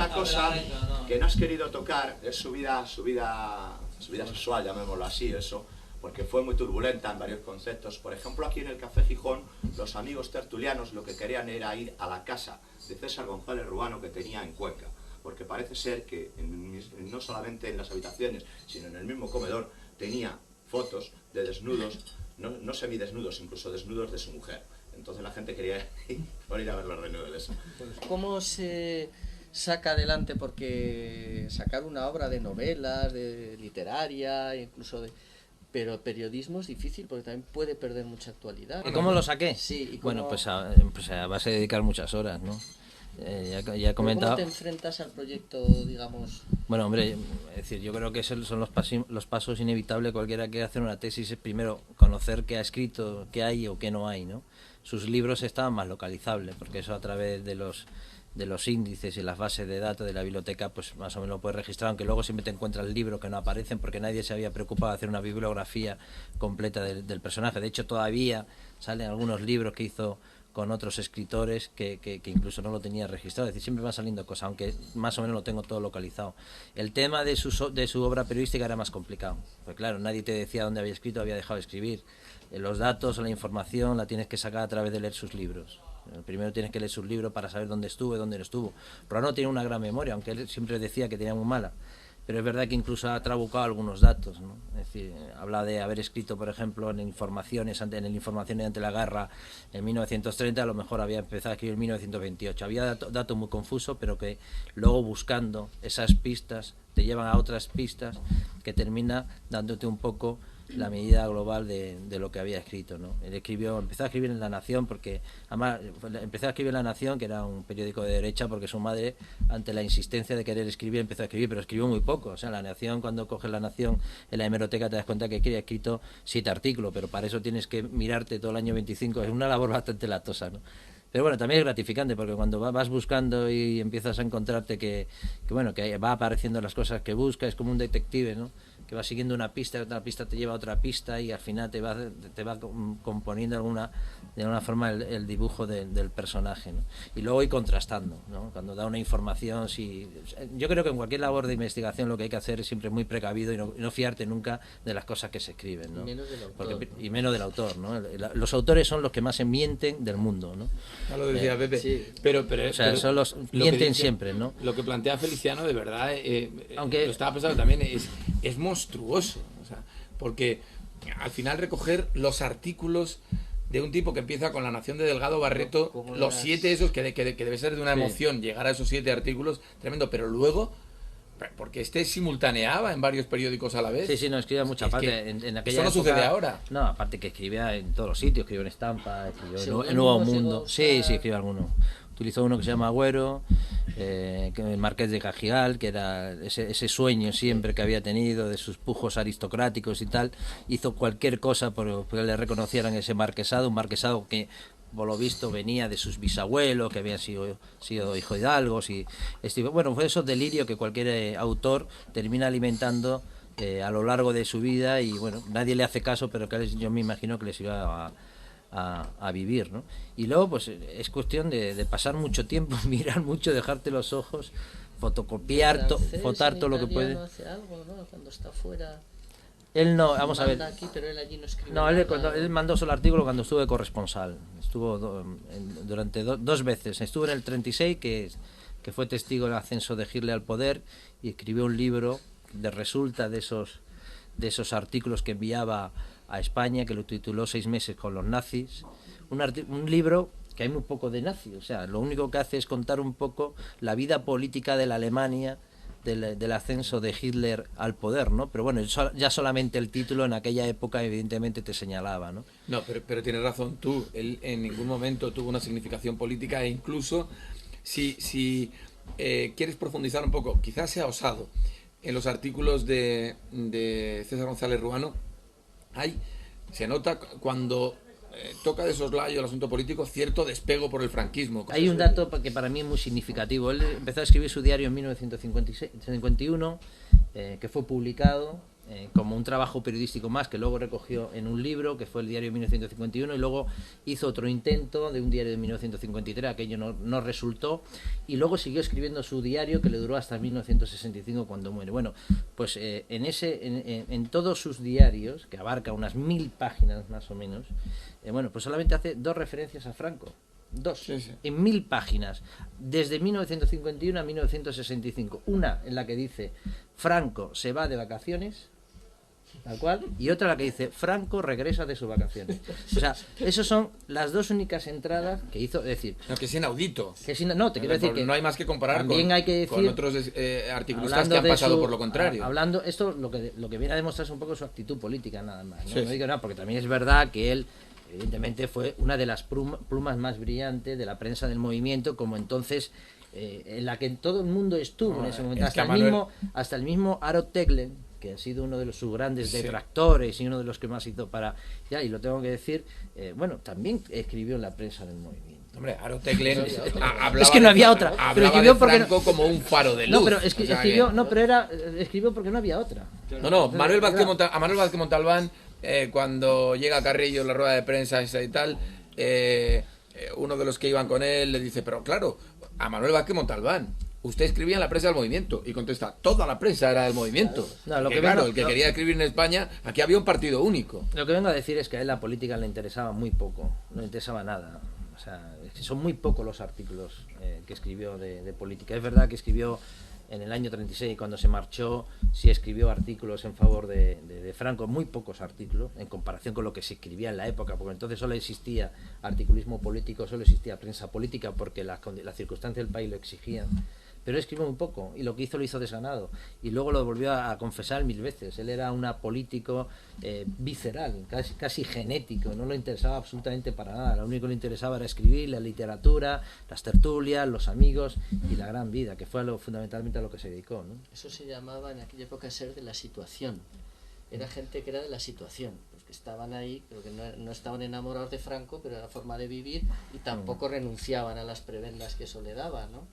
una cosa que no has querido tocar, es su vida sexual, llamémoslo así, eso, porque fue muy turbulenta en varios conceptos. Por ejemplo, aquí en el Café Gijón, los amigos tertulianos lo que querían era ir a la casa de César González Ruano que tenía en Cuenca, porque parece ser que no solamente en las habitaciones, sino en el mismo comedor, tenía fotos de desnudos, no semidesnudos, incluso desnudos de su mujer. Entonces la gente quería ir a ver los desnudos de eso. ¿Cómo se saca adelante? Porque sacar una obra de novelas, de literaria, incluso de... Pero periodismo es difícil porque también puede perder mucha actualidad. ¿Y cómo lo saqué? Sí, ¿y bueno, cómo... pues a base de dedicar muchas horas, ¿no? Ya he comentado... ¿Cómo te enfrentas al proyecto, digamos? Bueno, hombre, es decir, yo creo que esos son los pasos inevitables. Cualquiera que hacer una tesis es primero conocer qué ha escrito, qué hay o qué no hay, ¿no? Sus libros estaban más localizables, porque eso a través de los índices y las bases de datos de la biblioteca, pues más o menos lo puedes registrar, aunque luego siempre te encuentras libros que no aparecen porque nadie se había preocupado de hacer una bibliografía completa del personaje. De hecho, todavía salen algunos libros que hizo con otros escritores que incluso no lo tenía registrado. Es decir, siempre van saliendo cosas, aunque más o menos lo tengo todo localizado. El tema de su obra periodística era más complicado, porque claro, nadie te decía dónde había escrito, había dejado de escribir. Los datos, la información la tienes que sacar a través de leer sus libros. Primero tienes que leer sus libros para saber dónde estuvo y dónde no estuvo. Ruano tiene una gran memoria, aunque él siempre decía que tenía muy mala. Pero es verdad que incluso ha trabucado algunos datos, ¿no? Es decir, habla de haber escrito, por ejemplo, en Informaciones ante la guerra en 1930, a lo mejor había empezado a escribir en 1928. Había datos muy confusos, pero que luego buscando esas pistas te llevan a otras pistas que termina dándote un poco la medida global de lo que había escrito, ¿no? Él empezó a escribir en La Nación, porque además empezó a escribir en La Nación, que era un periódico de derecha, porque su madre, ante la insistencia de querer escribir, empezó a escribir, pero escribió muy poco. O sea, La Nación, cuando coges La Nación en la hemeroteca te das cuenta que ha escrito 7 artículos, pero para eso tienes que mirarte todo el año 25, es una labor bastante latosa, ¿no? Pero bueno, también es gratificante, porque cuando vas buscando y empiezas a encontrarte que va apareciendo las cosas que buscas, es como un detective, ¿no? Que va siguiendo una pista te lleva a otra pista y al final te va componiendo de alguna forma el dibujo del personaje, ¿no? Y luego ir contrastando, ¿no? Cuando da una información, yo creo que en cualquier labor de investigación lo que hay que hacer es siempre muy precavido y no fiarte nunca de las cosas que se escriben, ¿no? Y menos del autor. Y menos del autor, ¿no? Los autores son los que más se mienten del mundo, ¿no? Ya lo decía Pepe, sí. pero son los mienten siempre, ¿no? Lo que plantea Feliciano, de verdad, aunque lo estaba pensando también, es monstruoso, o sea, porque al final recoger los artículos de un tipo que empieza con La Nación de Delgado Barreto, los 7 esos que debe ser de una emoción llegar a esos 7 artículos, tremendo, pero luego, porque simultaneaba en varios periódicos a la vez. Sí, no, escribía mucha parte. En aquella eso no época, sucede ahora. No, aparte que escribía en todos los sitios, escribió en Estampa, escribió en Nuevo Mundo. Sí, escribió alguno. Utilizó uno que se llama Agüero, el Marqués de Cagigal, que era ese sueño siempre que había tenido de sus pujos aristocráticos y tal. Hizo cualquier cosa porque le reconocieran ese marquesado, un marquesado que por lo visto venía de sus bisabuelos, que habían sido hijo de hidalgos. Bueno, fue esos delirios que cualquier autor termina alimentando a lo largo de su vida y bueno, nadie le hace caso, pero que yo me imagino que les iba a vivir, ¿no? Y luego pues es cuestión de pasar mucho tiempo, mirar mucho, dejarte los ojos, fotocopiar, fotar todo lo que puede. Hace algo, ¿no? Cuando está fuera. Él no, vamos a ver. Aquí, pero él allí no escribe no, nada. él mandó solo el artículo cuando estuvo de corresponsal. Estuvo durante 2 veces. Estuvo en el 36, que fue testigo del ascenso de Hitler al poder, y escribió un libro de resulta de esos artículos que enviaba a España, que lo tituló 6 meses con los nazis. Un libro que hay muy poco de nazi, o sea, lo único que hace es contar un poco la vida política de la Alemania del ascenso de Hitler al poder, ¿no? Pero bueno, ya solamente el título en aquella época evidentemente te señalaba, ¿no? No, pero tienes razón tú, él en ningún momento tuvo una significación política, e incluso si quieres profundizar un poco, quizás sea osado, en los artículos de César González Ruano se nota cuando toca de soslayo el asunto político cierto despego por el franquismo. Hay un dato que para mí es muy significativo. Él empezó a escribir su diario en 1951, que fue publicado como un trabajo periodístico más, que luego recogió en un libro, que fue el diario de 1951, y luego hizo otro intento de un diario de 1953, aquello no resultó, y luego siguió escribiendo su diario, que le duró hasta 1965, cuando muere. Bueno, pues en todos sus diarios, que abarca unas 1000 páginas más o menos, bueno, pues solamente hace 2 referencias a Franco. 2, Sí, sí. en 1000 páginas, desde 1951 a 1965. Una en la que dice Franco se va de vacaciones, tal cual, y otra en la que dice Franco regresa de sus vacaciones. O sea, esas son las 2 únicas entradas que hizo, es decir, No, que es inaudito. que si no, te quiero decir que no hay más que comparar también hay que decir, con otros articulistas hablando que han de pasado su- por lo contrario. Hablando, esto lo que viene a demostrar es un poco su actitud política, nada más. No, Sí, no digo nada, porque también es verdad que él, evidentemente, fue una de las plumas más brillantes de la prensa del movimiento, como entonces, en la que todo el mundo estuvo No, en ese momento. es que a Manuel- Hasta el mismo Aro Teglen, que ha sido uno de sus grandes Sí. detractores y uno de los que más hizo para... Ya, y lo tengo que decir, bueno, también escribió en la prensa del movimiento. Hombre, Aro Teglen hablaba Es que no había otra, hablaba pero escribió de porque Franco como un faro de luz. No, pero O sea escribió, que- no, pero escribió porque no había otra. No, Manuel Vázquez a Manuel Vázquez Montalbán, cuando llega Carrillo en la rueda de prensa esa y tal, uno de los que iban con él le dice, pero claro, a Manuel Vázquez Montalbán, usted escribía en la prensa del movimiento, y contesta, toda la prensa era del movimiento. No, lo Que que claro, vengo- el que lo- quería escribir en España, aquí había un partido único. Lo que vengo a decir es que a él la política le interesaba muy poco, no le interesaba nada. O sea, es que son muy pocos los artículos que escribió de política. Es verdad que escribió en el año 36, cuando se marchó, sí escribió artículos en favor de Franco, muy pocos artículos, en comparación con lo que se escribía en la época, porque entonces solo existía articulismo político, solo existía prensa política, porque las circunstancias del país lo exigían. Pero él escribió muy poco, y lo que hizo lo hizo desganado, y luego lo volvió a confesar 1000 veces. Él era un político visceral, casi genético, no le interesaba absolutamente para nada. Lo único que le interesaba era escribir, la literatura, las tertulias, los amigos y la gran vida, que fue fundamentalmente a lo que se dedicó, ¿no? Eso se llamaba en aquella época ser de la situación. Era gente que era de la situación, pues que estaban ahí, pero que no estaban enamorados de Franco, pero era la forma de vivir, y tampoco renunciaban a las prebendas que eso le daba, ¿no?